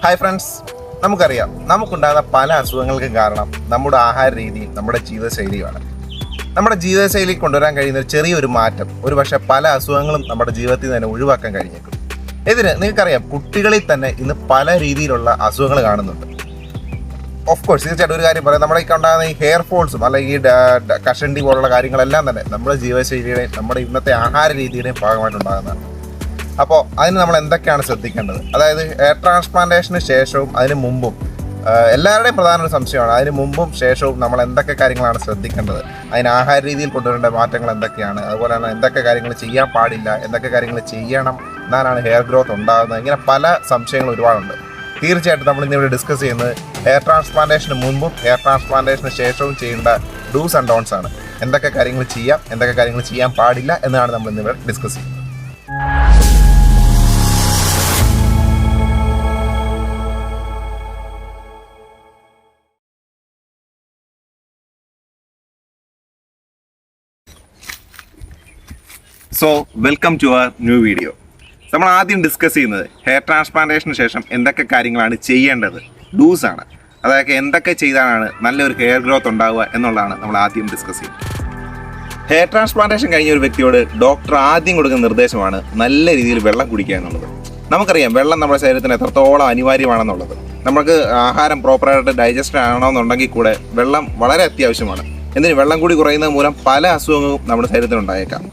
Hi friends, നമുക്കറിയാം നമുക്കുണ്ടാകുന്ന പല അസുഖങ്ങൾക്കും കാരണം നമ്മുടെ ആഹാര രീതിയും നമ്മുടെ ജീവിതശൈലിയുമാണ്. നമ്മുടെ ജീവിതശൈലി കൊണ്ടുവരാൻ കഴിയുന്ന ഒരു ചെറിയൊരു മാറ്റം ഒരു പക്ഷേ പല അസുഖങ്ങളും നമ്മുടെ ജീവിതത്തിൽ തന്നെ ഒഴിവാക്കാൻ കഴിഞ്ഞേക്കും. ഇതിന് നിങ്ങൾക്കറിയാം, കുട്ടികളിൽ തന്നെ ഇന്ന് പല രീതിയിലുള്ള അസുഖങ്ങൾ കാണുന്നുണ്ട്. ഓഫ് കോഴ്സ് തീർച്ചയായിട്ടും ഒരു കാര്യം പറയാം, നമ്മുടെ ഈ ഉണ്ടാകുന്ന ഈ ഹെയർ ഫോൾസും അല്ലെങ്കിൽ കഷണ്ടി പോലുള്ള കാര്യങ്ങളെല്ലാം തന്നെ നമ്മുടെ ജീവിതശൈലിയുടെയും നമ്മുടെ ഇന്നത്തെ ആഹാര രീതിയുടെയും ഭാഗമായിട്ടുണ്ടാകുന്നതാണ്. അപ്പോൾ അതിന് നമ്മൾ എന്തൊക്കെയാണ് ശ്രദ്ധിക്കേണ്ടത്? അതായത് ഹെയർ ട്രാൻസ്പ്ലാന്റേഷന് ശേഷവും അതിന് മുമ്പും എല്ലാവരുടെയും പ്രധാന ഒരു സംശയമാണ്, അതിന് മുമ്പും ശേഷവും നമ്മൾ എന്തൊക്കെ കാര്യങ്ങളാണ് ശ്രദ്ധിക്കേണ്ടത്, അതിന് ആഹാര രീതിയിൽ കൊണ്ടുവരേണ്ട മാറ്റങ്ങൾ എന്തൊക്കെയാണ്, അതുപോലെ തന്നെ എന്തൊക്കെ കാര്യങ്ങൾ ചെയ്യാൻ പാടില്ല, എന്തൊക്കെ കാര്യങ്ങൾ ചെയ്യണം, എന്നാലാണ് ഹെയർ ഗ്രോത്ത് ഉണ്ടാകുന്നത്. ഇങ്ങനെ പല സംശയങ്ങൾ ഒരുപാടുണ്ട്. തീർച്ചയായിട്ടും നമ്മൾ ഇന്നിവിടെ ഡിസ്കസ് ചെയ്യുന്നത് ഹെയർ ട്രാൻസ്പ്ലാന്റേഷന് മുൻപും ഹെയർ ട്രാൻസ്പ്ലാന്റേഷന് ശേഷവും ചെയ്യേണ്ട ഡൂസ് ആൻഡ് ഡോൺസ് ആണ്. എന്തൊക്കെ കാര്യങ്ങൾ ചെയ്യാം, എന്തൊക്കെ കാര്യങ്ങൾ ചെയ്യാൻ പാടില്ല എന്നാണ് നമ്മൾ ഇന്നിവിടെ ഡിസ്കസ് ചെയ്യുന്നത്. So welcome to our new video. നമ്മൾ ആദ്യം ഡിസ്കസ് ചെയ്യുന്നത് ഹെയർ ട്രാൻസ്പ്ലാന്റേഷന് ശേഷം എന്തൊക്കെ കാര്യങ്ങളാണ് ചെയ്യേണ്ടത്, ഡൂസ് ആണ്. അതായത് എന്തൊക്കെ ചെയ്താലാണ് നല്ലൊരു ഹെയർ ഗ്രോത്ത് ഉണ്ടാവുക എന്നുള്ളതാണ് നമ്മൾ ആദ്യം ഡിസ്കസ് ചെയ്യുന്നത്. ഹെയർ ട്രാൻസ്പ്ലാന്റേഷൻ കഴിഞ്ഞ ഒരു വ്യക്തിയോട് ഡോക്ടർ ആദ്യം കൊടുക്കുന്ന നിർദ്ദേശമാണ് നല്ല രീതിയിൽ വെള്ളം കുടിക്കുക എന്നുള്ളത്. നമുക്കറിയാം വെള്ളം നമ്മുടെ ശരീരത്തിന് എത്രത്തോളം അനിവാര്യമാണെന്നുള്ളത്. നമുക്ക് ആഹാരം പ്രോപ്പറായിട്ട് ഡൈജസ്റ്റ് ആവണമെന്നുണ്ടെങ്കിൽ കൂടെ വെള്ളം വളരെ അത്യാവശ്യമാണ്. എന്തിന്, വെള്ളം കൂടി കുറയുന്നത് മൂലം പല അസുഖങ്ങളും നമ്മുടെ ശരീരത്തിനുണ്ടായേക്കാം.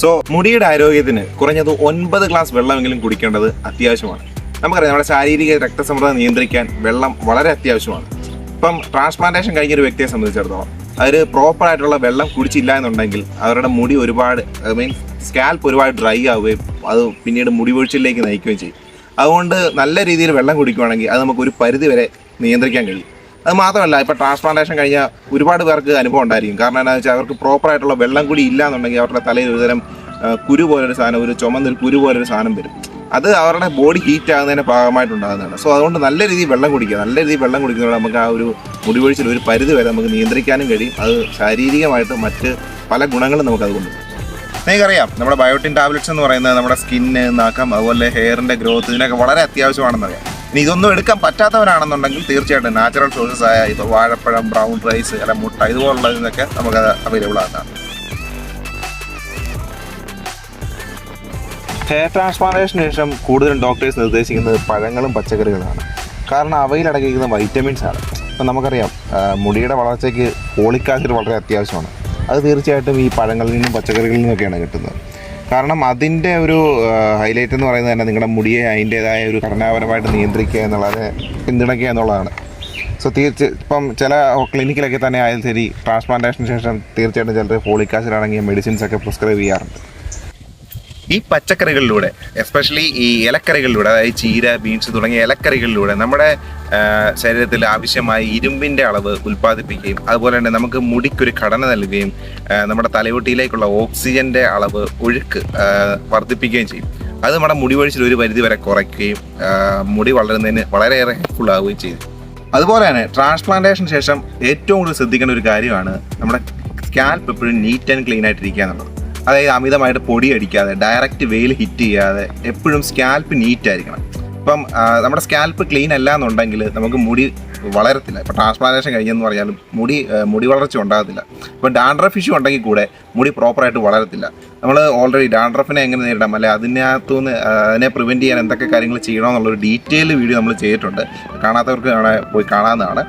സോ മുടിയുടെ ആരോഗ്യത്തിന് കുറഞ്ഞത് 9 ഗ്ലാസ് വെള്ളമെങ്കിലും കുടിക്കേണ്ടത് അത്യാവശ്യമാണ്. നമുക്കറിയാം നമ്മുടെ ശാരീരിക രക്തസമ്മർദ്ദം നിയന്ത്രിക്കാൻ വെള്ളം വളരെ അത്യാവശ്യമാണ്. ഇപ്പം ട്രാൻസ്പ്ലാന്റേഷൻ കഴിഞ്ഞൊരു വ്യക്തിയെ സംബന്ധിച്ചിടത്തോളം അവർ പ്രോപ്പറായിട്ടുള്ള വെള്ളം കുടിച്ചില്ല എന്നുണ്ടെങ്കിൽ അവരുടെ മുടി ഒരുപാട് സ്കാൽപ്പ് ഒരുപാട് ഡ്രൈ ആവുകയും അത് പിന്നീട് മുടി വീഴ്ചയിലേക്ക് നയിക്കുകയും ചെയ്യും. അതുകൊണ്ട് നല്ല രീതിയിൽ വെള്ളം കുടിക്കുകയാണെങ്കിൽ അത് നമുക്ക് ഒരു പരിധി വരെ നിയന്ത്രിക്കാൻ കഴിയും. അത് മാത്രമല്ല, ഇപ്പോൾ ട്രാൻസ്പ്ലാന്റേഷൻ കഴിഞ്ഞാൽ ഒരുപാട് പേർക്ക് അനുഭവം ഉണ്ടായിരിക്കും. കാരണം എന്താണെന്ന് വെച്ചാൽ അവർക്ക് പ്രോപ്പറായിട്ടുള്ള വെള്ളം കൂടി ഇല്ല എന്നുണ്ടെങ്കിൽ അവരുടെ തലയിൽ ഒരുതരം കുരു പോലൊരു സാധനം, ഒരു ചുമന്നൊരു കുരു പോലൊരു സാധനം വരും. അത് അവരുടെ ബോഡി ഹീറ്റ് ആകുന്നതിൻ്റെ ഭാഗമായിട്ടുണ്ടാകുന്നതാണ്. സോ അതുകൊണ്ട് നല്ല രീതിയിൽ വെള്ളം കുടിക്കുക. നല്ല രീതിയിൽ വെള്ളം കുടിക്കുന്നതോടെ നമുക്ക് ആ ഒരു മുടിവീഴ്ചയിൽ ഒരു പരിധി വരെ നമുക്ക് നിയന്ത്രിക്കാനും കഴിയും. അത് ശാരീരികമായിട്ട് മറ്റ് പല ഗുണങ്ങളും നമുക്കതുകൊണ്ട്. നിങ്ങൾക്കറിയാം നമ്മുടെ ബയോട്ടിൻ ടാബ്ലറ്റ്സ് എന്ന് പറയുന്നത് നമ്മുടെ സ്കിന്ന്, നഖം, അതുപോലെ ഹെയറിൻ്റെ ഗ്രോത്ത്, ഇതിനൊക്കെ വളരെ അത്യാവശ്യമാണെന്നറിയാം. ഇനി ഇതൊന്നും എടുക്കാൻ പറ്റാത്തവരാണെന്നുണ്ടെങ്കിൽ തീർച്ചയായിട്ടും നാച്ചുറൽ സോഴ്സസ് ആയ ഇപ്പോൾ വാഴപ്പഴം, ബ്രൗൺ റൈസ്, അല്ല മുട്ട, ഇതുപോലുള്ളതിനൊക്കെ നമുക്കത് അവൈലബിൾ ആകുന്നതാണ്. ഹെയർ ട്രാൻസ്പ്ലാന്റേഷന് ശേഷം കൂടുതലും ഡോക്ടേഴ്സ് നിർദ്ദേശിക്കുന്നത് പഴങ്ങളും പച്ചക്കറികളാണ്. കാരണം അവയിൽ അടങ്ങിയിരിക്കുന്ന വൈറ്റമിൻസ് ആണ്. ഇപ്പം നമുക്കറിയാം മുടിയുടെ വളർച്ചയ്ക്ക് ഫോളിക് ആസിഡ് വളരെ അത്യാവശ്യമാണ്. അത് തീർച്ചയായിട്ടും ഈ പഴങ്ങളിൽ നിന്നും പച്ചക്കറികളിൽ നിന്നൊക്കെയാണ് കിട്ടുന്നത്. കാരണം അതിൻ്റെ ഒരു ഹൈലൈറ്റ് എന്ന് പറയുന്നത് തന്നെ നിങ്ങളുടെ മുടിയെ അതിൻ്റേതായ ഒരു ഘടനാപരമായിട്ട് നിയന്ത്രിക്കുക എന്നുള്ളത്, പിന്തുണയ്ക്കുക എന്നുള്ളതാണ്. സോ ഇപ്പം ചില ക്ലിനിക്കിലൊക്കെ തന്നെ ആയാലും ശരി, ട്രാൻസ്പ്ലാന്റേഷന് ശേഷം തീർച്ചയായിട്ടും ചിലർ ഫോളിക് ആസിഡ് അടങ്ങിയ മെഡിസിൻസ് ഒക്കെ പ്രിസ്ക്രൈബ് ചെയ്യാറുണ്ട്. ഈ പച്ചക്കറികളിലൂടെ, എസ്പെഷ്യലി ഈ ഇലക്കറികളിലൂടെ, അതായത് ചീര, ബീൻസ് തുടങ്ങിയ ഇലക്കറികളിലൂടെ നമ്മുടെ ശരീരത്തിൽ ആവശ്യമായ ഇരുമ്പിൻ്റെ അളവ് ഉൽപ്പാദിപ്പിക്കുകയും അതുപോലെ തന്നെ നമുക്ക് മുടിക്കൊരു ഘടന നൽകുകയും നമ്മുടെ തലയോട്ടിയിലേക്കുള്ള ഓക്സിജൻ്റെ അളവ്, ഒഴുക്ക് വർദ്ധിപ്പിക്കുകയും ചെയ്യും. അത് നമ്മുടെ മുടി വീഴ്ചയിൽ ഒരു പരിധി വരെ കുറയ്ക്കുകയും മുടി വളരുന്നതിന് വളരെയേറെ ഹെൽപ്ഫുൾ ആവുകയും ചെയ്യും. അതുപോലെ തന്നെ ട്രാൻസ്പ്ലാന്റേഷന് ശേഷം ഏറ്റവും കൂടുതൽ ശ്രദ്ധിക്കേണ്ട ഒരു കാര്യമാണ് നമ്മുടെ സ്കാൽപ്പ് എപ്പോഴും നീറ്റ് ആൻഡ് ക്ലീൻ ആയിട്ടിരിക്കുക എന്നുള്ളത്. അതായത് അമിതമായിട്ട് പൊടി അടിക്കാതെ, ഡയറക്റ്റ് വെയിൽ ഹിറ്റ് ചെയ്യാതെ എപ്പോഴും സ്കാൽപ്പ് നീറ്റ് ആയിരിക്കണം. ഇപ്പം നമ്മുടെ സ്കാൽപ്പ് ക്ലീൻ അല്ല എന്നുണ്ടെങ്കിൽ നമുക്ക് മുടി വളരത്തില്ല. ഇപ്പോൾ ട്രാൻസ്പ്ലാന്റേഷൻ കഴിഞ്ഞെന്ന് പറഞ്ഞാലും മുടി വളർച്ച ഉണ്ടാകത്തില്ല. ഇപ്പം ഡാൻഡ്രഫ് ഇഷ്യൂ ഉണ്ടെങ്കിൽ കൂടെ മുടി പ്രോപ്പറായിട്ട് വളരത്തില്ല. നമ്മൾ ഓൾറെഡി ഡാൻഡ്രഫിനെ എങ്ങനെ നേരിടാം, അല്ലെ അതിനകത്തുനിന്ന് അതിനെ പ്രിവെൻറ്റ് ചെയ്യാൻ എന്തൊക്കെ കാര്യങ്ങൾ ചെയ്യണമെന്നുള്ളൊരു ഡീറ്റെയിൽ വീഡിയോ നമ്മൾ ചെയ്തിട്ടുണ്ട്. കാണാത്തവർക്ക് പോയി കാണാവുന്നതാണ്.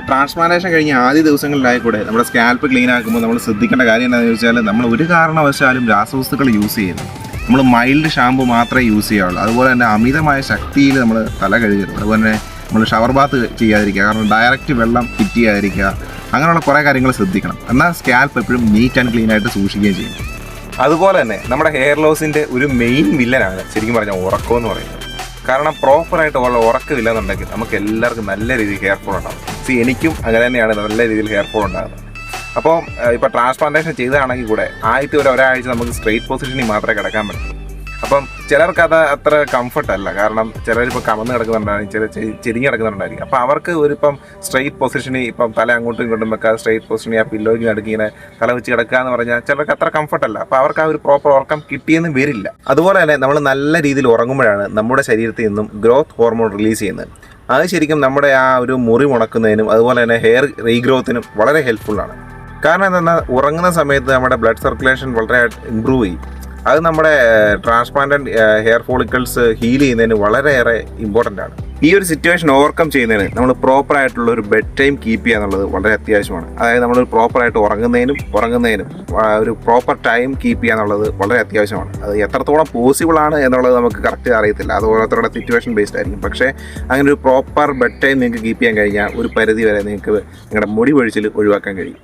ട്രാൻസ്പ്ലാന്റേഷൻ കഴിഞ്ഞ ആദ്യ ദിവസങ്ങളിലായി കൂടെ നമ്മുടെ സ്കാൽപ്പ് ക്ലീൻ ആക്കുമ്പോൾ നമ്മൾ ശ്രദ്ധിക്കേണ്ട കാര്യം എന്താണെന്ന് ചോദിച്ചാൽ, നമ്മൾ ഒരു കാരണവശാലും രാസവസ്തുക്കൾ യൂസ് ചെയ്യരുത്. നമ്മൾ മൈൽഡ് ഷാമ്പു മാത്രമേ യൂസ് ചെയ്യാവുള്ളൂ. അതുപോലെ തന്നെ അമിതമായ ശക്തിയിൽ നമ്മൾ തല കഴുകരുത്. അതുപോലെ തന്നെ നമ്മൾ ഷവർ ബാത്ത് ചെയ്യാതിരിക്കുക, കാരണം ഡയറക്റ്റ് വെള്ളം ഹിറ്റ് ചെയ്യാതിരിക്കുക, അങ്ങനെയുള്ള കുറേ കാര്യങ്ങൾ ശ്രദ്ധിക്കണം. എന്നാൽ സ്കാൽപ്പ് എപ്പോഴും നീറ്റ് ആൻഡ് ക്ലീൻ ആയിട്ട് സൂക്ഷിക്കുകയും ചെയ്യും. അതുപോലെ തന്നെ നമ്മുടെ ഹെയർ ലോസിൻ്റെ ഒരു മെയിൻ വില്ലനാണ് ശരിക്കും പറഞ്ഞാൽ ഉറക്കം എന്ന് പറയുന്നത്. കാരണം പ്രോപ്പറായിട്ട് ഉറക്കമില്ല എന്നുണ്ടെങ്കിൽ നമുക്ക് എല്ലാവർക്കും നല്ല രീതിയിൽ ഹെയർ ഫോൾ ഉണ്ടാകും. എനിക്കും അങ്ങനെ തന്നെയാണ് നല്ല രീതിയിൽ ഹെയർ ഫോൾ ഉണ്ടാകുന്നത്. അപ്പോൾ ഇപ്പോൾ ട്രാൻസ്പ്ലാന്റേഷൻ ചെയ്തതാണെങ്കിൽ കൂടെ ആദ്യത്തെ ഒരാഴ്ച നമുക്ക് സ്ട്രെയിറ്റ് പൊസിഷനിൽ മാത്രമേ കിടക്കാൻ പറ്റുള്ളൂ. അപ്പം ചിലർക്ക് അത് അത്ര കംഫർട്ട് അല്ല. കാരണം ചിലരിപ്പോൾ കമന്ന് കിടക്കുന്നുണ്ടായിരിക്കും, ചില ചെരിഞ്ഞ് കിടക്കുന്നുണ്ടായിരിക്കും. അപ്പോൾ അവർക്ക് ഇപ്പം സ്ട്രെയിറ്റ് പൊസിഷനിൽ ഇപ്പം തല അങ്ങോട്ടും ഇങ്ങോട്ടും വെക്കാതെ സ്ട്രെയിറ്റ് പൊസിഷനിൽ ആ പില്ലോയ്ക്ക് നടുക്കി ഇങ്ങനെ തല വെച്ച് കിടക്കുക എന്ന് പറഞ്ഞാൽ ചിലർക്ക് അത്ര കംഫർട്ട് അല്ല. അപ്പോൾ അവർക്ക് ആ ഒരു പ്രോപ്പർ ഉറക്കം കിട്ടിയെന്ന് വരില്ല. അതുപോലെ തന്നെ നമ്മൾ നല്ല രീതിയിൽ ഉറങ്ങുമ്പോഴാണ് നമ്മുടെ ശരീരത്തിൽ നിന്നും ഗ്രോത്ത് ഹോർമോൺ റിലീസ് ചെയ്യുന്നത്. അത് ശരിക്കും നമ്മുടെ ആ ഒരു മുറി ഉണക്കുന്നതിനും അതുപോലെ തന്നെ ഹെയർ റീഗ്രോത്തിനും വളരെ ഹെൽപ്ഫുള്ളാണ്. കാരണം എന്താ, ഉറങ്ങുന്ന സമയത്ത് നമ്മുടെ ബ്ലഡ് സർക്കുലേഷൻ വളരെ ഇമ്പ്രൂവ് ചെയ്യും. അത് നമ്മുടെ ട്രാൻസ്പ്ലാന്റഡ് ഹെയർ ഫോളിക്കിൾസ് ഹീൽ ചെയ്യുന്നതിന് വളരെയേറെ ഇമ്പോർട്ടൻ്റ് ആണ്. ഈ ഒരു സിറ്റുവേഷൻ ഓവർകം ചെയ്യുന്നതിന് നമ്മൾ പ്രോപ്പറായിട്ടുള്ള ഒരു ബെഡ് ടൈം കീപ്പ് ചെയ്യുക എന്നുള്ളത് വളരെ അത്യാവശ്യമാണ്. അതായത് നമ്മൾ പ്രോപ്പറായിട്ട് ഉറങ്ങുന്നതിനും ഒരു പ്രോപ്പർ ടൈം കീപ്പ് ചെയ്യുക എന്നുള്ളത് വളരെ അത്യാവശ്യമാണ്. അത് എത്രത്തോളം പോസിബിൾ ആണ് എന്നുള്ളത് നമുക്ക് കറക്റ്റ് അറിയത്തില്ല, അത് ഓരോരുത്തരുടെ സിറ്റുവേഷൻ ബേസ്ഡ് ആയിരിക്കും. പക്ഷേ അങ്ങനെ ഒരു പ്രോപ്പർ ബെഡ് ടൈം നിങ്ങൾക്ക് കീപ്പ് ചെയ്യാൻ കഴിഞ്ഞാൽ ഒരു പരിധി വരെ നിങ്ങൾക്ക് നിങ്ങളുടെ മുടി പൊഴിച്ചിൽ ഒഴിവാക്കാൻ കഴിയും.